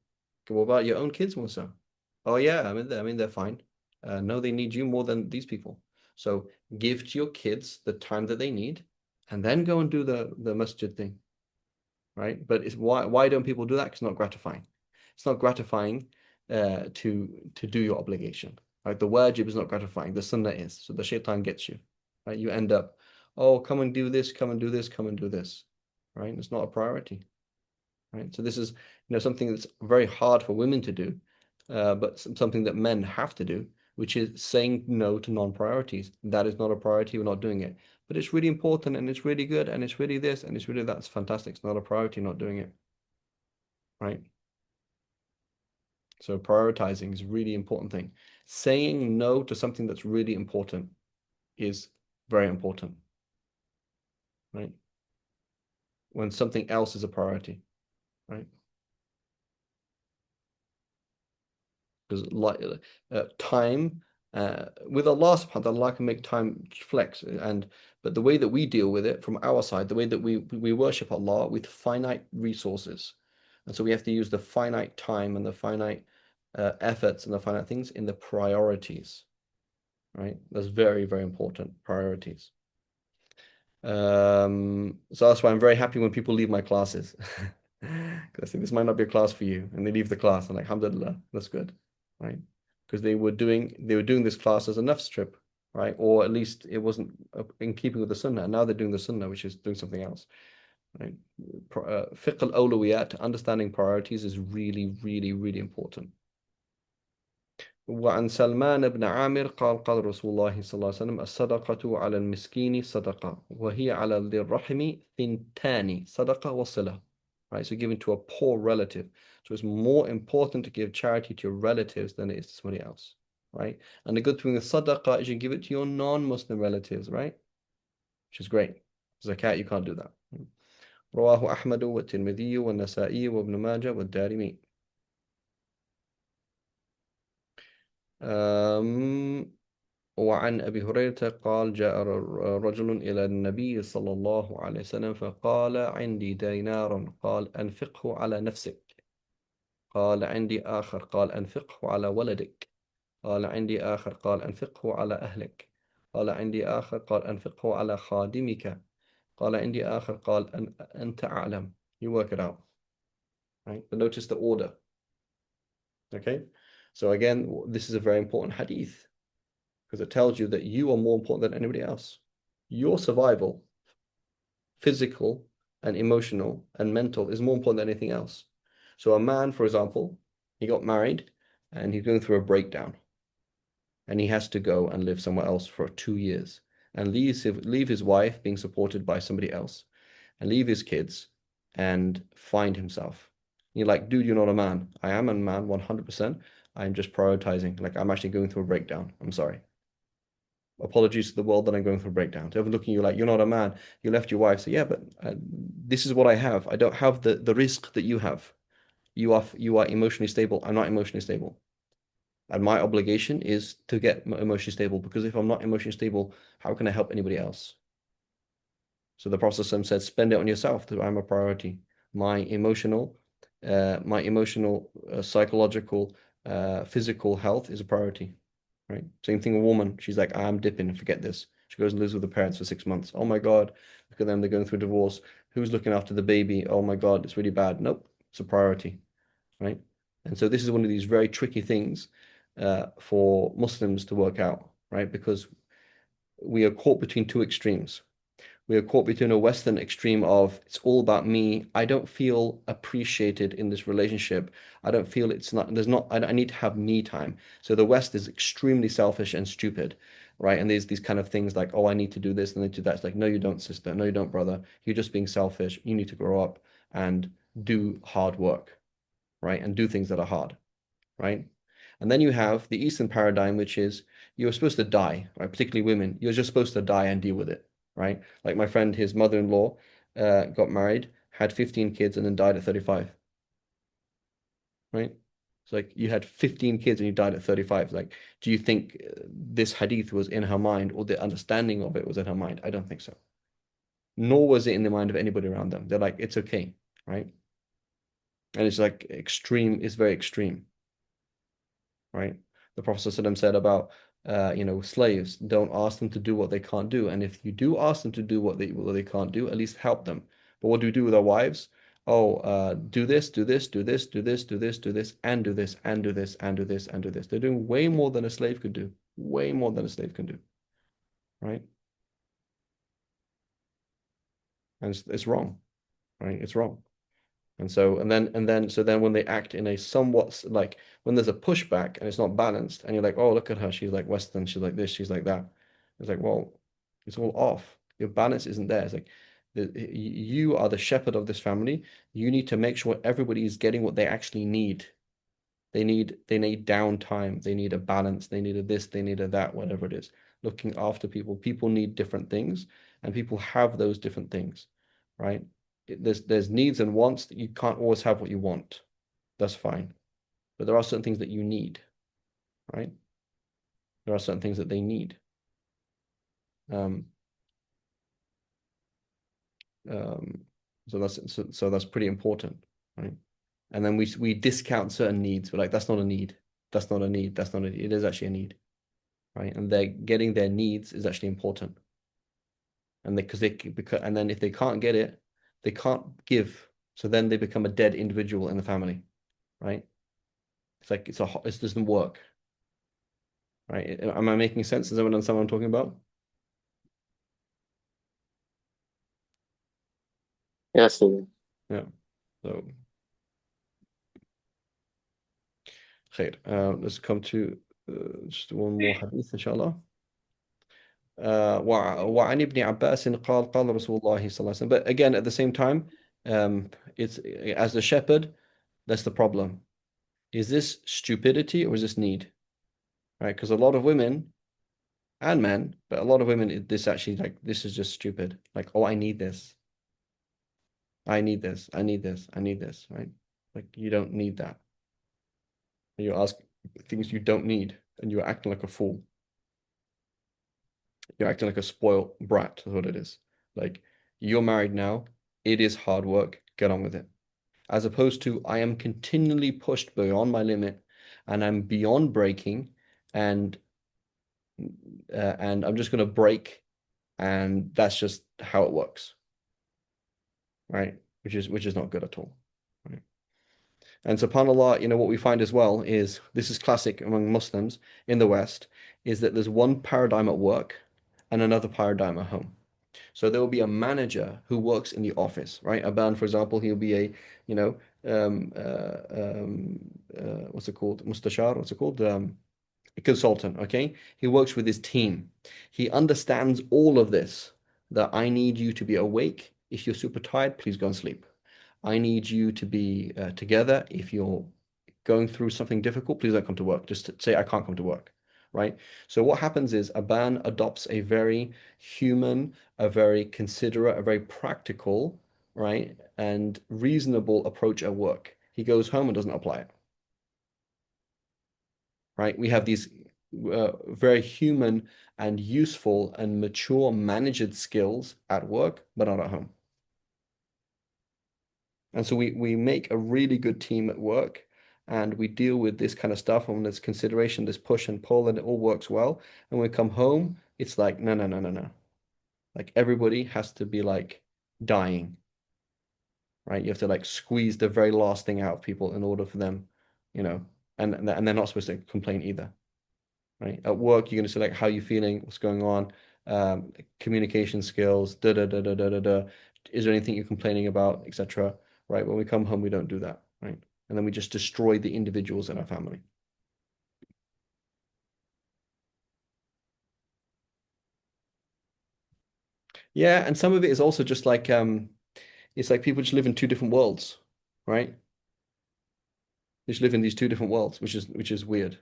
Okay, what about your own kids, Musa? Oh yeah, they're fine. No, they need you more than these people. So give to your kids the time that they need, and then go and do the masjid thing, right? But it's why don't people do that? 'Cause it's not gratifying. It's not gratifying to do your obligation. Right? The wajib is not gratifying. The sunnah is. So the shaitan gets you. Right? You end up, oh, come and do this, come and do this, come and do this. Right? It's not a priority. Right? So this is something that's very hard for women to do, but something that men have to do, which is saying no to non-priorities. That is not a priority. We're not doing it. But it's really important and it's really good and it's really this and it's really that's fantastic. It's not a priority not doing it. Right? So prioritizing is a really important thing. Saying no to something that's really important is very important, right? When something else is a priority, right? Because like time with Allah subhanahu wa ta'ala, Allah can make time flex and but the way that we deal with it from our side, the way that we worship Allah with finite resources. And so we have to use the finite time and the finite efforts and the finite things in the priorities, right? That's very, very important. Priorities. So that's why I'm very happy when people leave my classes. Because I think this might not be a class for you, and they leave the class. I'm like, alhamdulillah, that's good, right? Because they were doing this class as a nafs trip, right? Or at least it wasn't in keeping with the sunnah. And now they're doing the sunnah, which is doing something else, right? Fiqh al-awlawiyat, understanding priorities is really, really, really important. وعن سلمان بن عامر قال رسول الله صلى الله عليه وسلم الصدقة على المسكين صدقة وهي على ذي الرحم ثنتان صدقة وصلة. Right, so giving to a poor relative. So it's more important to give charity to your relatives than it is to somebody else, right? And the good thing with sadaqah is you give it to your non-Muslim relatives, right? Which is great. Zakat, you can't do that. رواه أحمد والترمذي والنسائي وابن ماجه والدارمي. وعن أبي هريرة قال جاء رجل إلى النبي صلى الله عليه وسلم فقال عندي دينار قال أنفقه على نفسك قال عندي آخر قال أنفقه على ولدك قال عندي آخر قال أنفقه على أهلك قال عندي آخر قال أنفقه على خادمك قال عندي آخر قال أنت أعلم. You work it out, right? But notice the order, okay? So again, this is a very important hadith because it tells you that you are more important than anybody else. Your survival, physical and emotional and mental, is more important than anything else. So a man, for example, he got married and he's going through a breakdown and he has to go and live somewhere else for 2 years and leave his wife being supported by somebody else and leave his kids and find himself. You're like, dude, you're not a man. I am a man 100%. I'm just prioritizing. Like, I'm actually going through a breakdown. I'm sorry. Apologies to the world that I'm going through a breakdown. To everyone looking at you like, you're not a man. You left your wife. So, yeah, but this is what I have. I don't have the risk that you have. You are emotionally stable. I'm not emotionally stable. And my obligation is to get emotionally stable because if I'm not emotionally stable, how can I help anybody else? So the Prophet said, spend it on yourself. That I'm a priority. My emotional, psychological, physical health is a priority, right? Same thing, a woman. She's like, I'm dipping, forget this. She goes and lives with her parents for 6 months. Oh my God, look at them. They're going through divorce. Who's looking after the baby? Oh my God, it's really bad. Nope, it's a priority, right? And so this is one of these very tricky things for Muslims to work out, right? Because we are caught between two extremes. We are caught between a Western extreme of it's all about me. I don't feel appreciated in this relationship. I don't feel it's not, there's not, I need to have me time. So the West is extremely selfish and stupid, right? And there's these kind of things like, oh, I need to do this and I need to do that. It's like, no, you don't, sister. No, you don't, brother. You're just being selfish. You need to grow up and do hard work, right? And do things that are hard, right? And then you have the Eastern paradigm, which is you're supposed to die, right? Particularly women, you're just supposed to die and deal with it, right? Like my friend, his mother-in-law got married, had 15 kids, and then died at 35, right? It's like you had 15 kids and you died at 35. Like, do you think this hadith was in her mind or the understanding of it was in her mind? I don't think so. Nor was it in the mind of anybody around them. They're like, it's okay, right? And it's like extreme, it's very extreme, right? The Prophet ﷺ said about slaves, don't ask them to do what they can't do. And if you do ask them to do what they can't do, at least help them. But what do we do with our wives? Oh, do this, do this, do this, do this, do this, do this, and do this, and do this, and do this, and do this. They're doing way more than a slave could do. Way more than a slave can do, right? And it's wrong, right? It's wrong. So then when they act in a somewhat like when there's a pushback and it's not balanced, and you're like, oh, look at her, she's like Western, she's like this, she's like that. It's like, well, it's all off. Your balance isn't there. It's like you are the shepherd of this family. You need to make sure everybody is getting what they actually need. They need downtime. They need a balance. They need a this. They need a that. Whatever it is, looking after people. People need different things, and people have those different things, right? There's needs and wants that you can't always have what you want. That's fine, but there are certain things that you need, right? There are certain things that they need. Um, um, so that's pretty important, right? And then we discount certain needs. We're like, that's not a need. That's not a need. That's not a need. It is actually a need, right? And they're getting their needs is actually important. And because and then if they can't get it, they can't give. So then they become a dead individual in the family, right? It's like it doesn't work, right? Am I making sense? Does everyone understand what I'm talking about? Yes, Stephen. Yeah. So, خير. Let's come to just one more hadith, inshallah. وعن ابن عباس قال رسول الله صلى الله عليه وسلم. But again, at the same time, it's as the shepherd, that's the problem. Is this stupidity or is this need? Right? Because a lot of women and men, but a lot of women, this actually like this is just stupid. Like, oh, I need this. I need this. I need this. I need this. Right? Like you don't need that. You ask things you don't need, and you're acting like a fool. You're acting like a spoiled brat. That's what it is. Like you're married now. It is hard work. Get on with it. As opposed to I am continually pushed beyond my limit, and I'm beyond breaking, and and I'm just going to break, and that's just how it works, right? Which is not good at all, right? And subhanAllah, what we find as well is this is classic among Muslims in the West, is that there's one paradigm at work and another paradigm at home. So there will be a manager who works in the office, right? Aban, for example, he'll be a, you know, what's it called? Mustashar, what's it called? A consultant, okay? He works with his team. He understands all of this, that I need you to be awake. If you're super tired, please go and sleep. I need you to be together. If you're going through something difficult, please don't come to work. Just say, I can't come to work, right? So what happens is Aban adopts a very human, a very considerate, a very practical, right, and reasonable approach at work. He goes home and doesn't apply it, right? We have these very human and useful and mature managed skills at work, but not at home. And so we make a really good team at work and we deal with this kind of stuff and there's consideration, this push and pull, and it all works well. And when we come home, it's like, no, no, no, no, no. Like everybody has to be like dying, right? You have to like squeeze the very last thing out of people in order for them, you know, and they're not supposed to complain either, right? At work, you're going to say like, how are you feeling? What's going on? communication skills, da da da da da da da. Is there anything you're complaining about, etc. Right? When we come home, we don't do that, right? And then we just destroy the individuals in our family. Yeah, and some of it is also just like it's like people just live in two different worlds, right? They just live in these two different worlds, which is weird.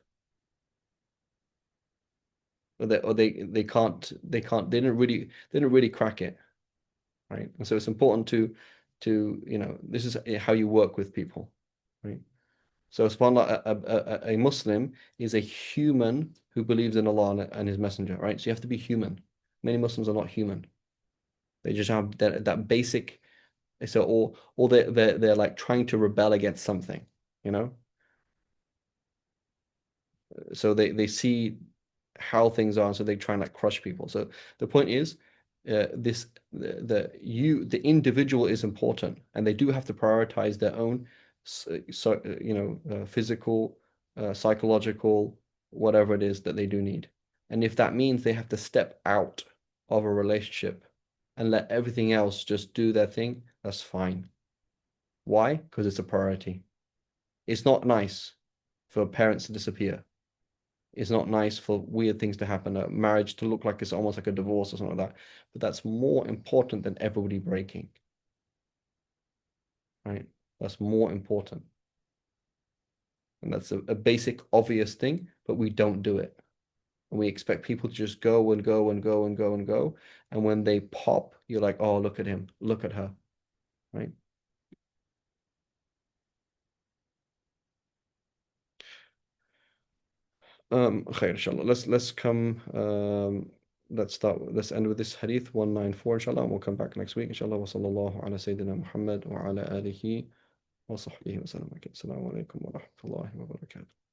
Or they can't they didn't really crack it, right? And so it's important to this is how you work with people, right? So subhanAllah, a Muslim is a human who believes in Allah and His Messenger, right? So you have to be human. Many Muslims are not human. They just have that basic. So or they're like trying to rebel against something, you know. So they see how things are, and so they try and like crush people. So the point is, this the individual is important, and they do have to prioritize their own, physical, psychological, whatever it is that they do need. And if that means they have to step out of a relationship and let everything else just do their thing, that's fine. Why? Because it's a priority. It's not nice for parents to disappear. It's not nice for weird things to happen, a marriage to look like it's almost like a divorce or something like that. But that's more important than everybody breaking, right? That's more important. And that's a basic, obvious thing, but we don't do it. And we expect people to just go and go and go and go and go. And when they pop, you're like, oh, look at him, look at her, right? خير inshallah. Let's come let's end with this hadith 194 inshallah, and we'll come back next week inshallah. Wa sallallahu ala sayyidina Muhammad wa ala alihi wa sahbihi wa sallam. Assalamu alaikum wa rahmatullahi wa barakatuh.